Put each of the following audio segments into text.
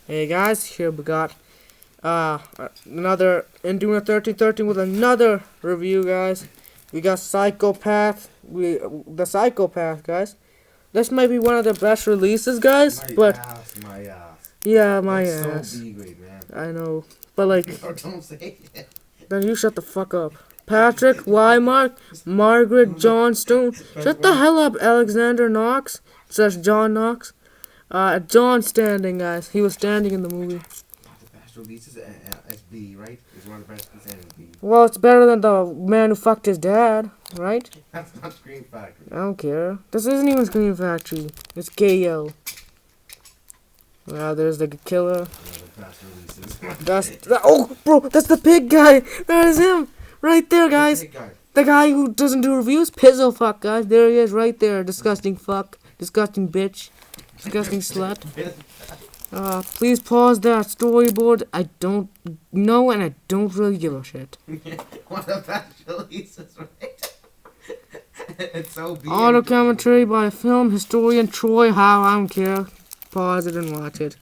Hey guys, here we got another doing a 1313 with another review, guys. We got Psychopath. The Psychopath, guys. This might be one of the best releases, guys. My ass. Yeah, my That's ass. so B-grade, man. I know, but like, No, don't say it. then you shut the fuck up. Patrick Wymark, Margaret Johnstone. Shut the hell up, Alexander Knox. Says John Knox. John standing, guys. He was standing in the movie. The best releases as B, right? It's one of the best releases as B. Well, it's better than the man who fucked his dad, right? That's not Screen Factory. I don't care. This isn't even Scream Factory. It's KO. Wow, there's the killer. One of the best releases. Oh, bro, that's the pig guy. That is him. Right there, guys. Hey, guy. The guy who doesn't do reviews. Pizzle fuck, guys. There he is, right there. Disgusting fuck. Disgusting bitch. Disgusting slut. Please pause that storyboard. I don't know and I don't really give a shit. One of the best releases, right? It's so B. Auto commentary by film historian Troy Howe. I don't care. Pause it and watch it.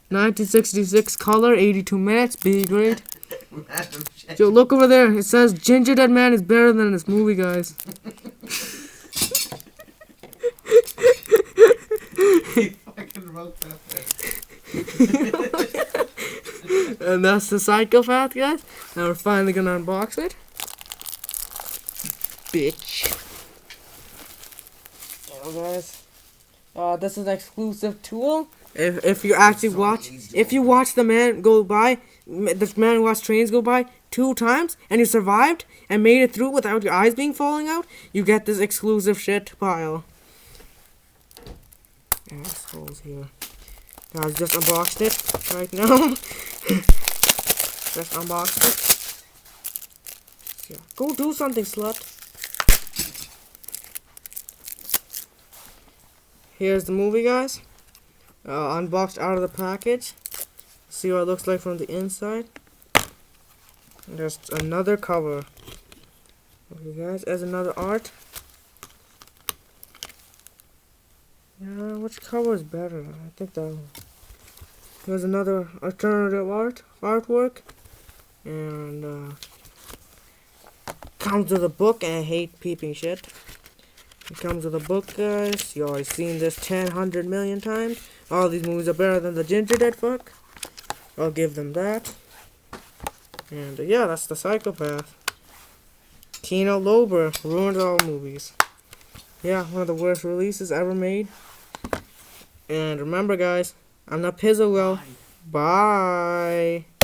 1966 color, 82 minutes, B grade. Yo, look over there. It says Ginger Dead Man is better than this movie, guys. He fucking wrote that there. And that's the Psychopath, guys. Now we're finally gonna unbox it. Bitch. Oh, guys. This is an exclusive tool. If you actually watch the man go by, this man watched trains go by 2 times, and you survived and made it through without your eyes being falling out, you get this exclusive shit pile. Assholes here. Guys, just unboxed it right now. Just unboxed it. Yeah. Go do something, slut. Here's the movie, guys. Unboxed out of the package. See what it looks like from the inside. And there's another cover. Okay, guys, as another art. Yeah, which cover is better? I think that one. There's another alternative artwork. And comes with a book, and I hate peeping shit. It comes with a book, guys. You already seen this 100 million times. All these movies are better than the Ginger Dead fuck. I'll give them that. And yeah, that's the Psychopath. Kino Lober ruined all movies. Yeah, one of the worst releases ever made. And remember, guys, I'm not Pizzo. Bye.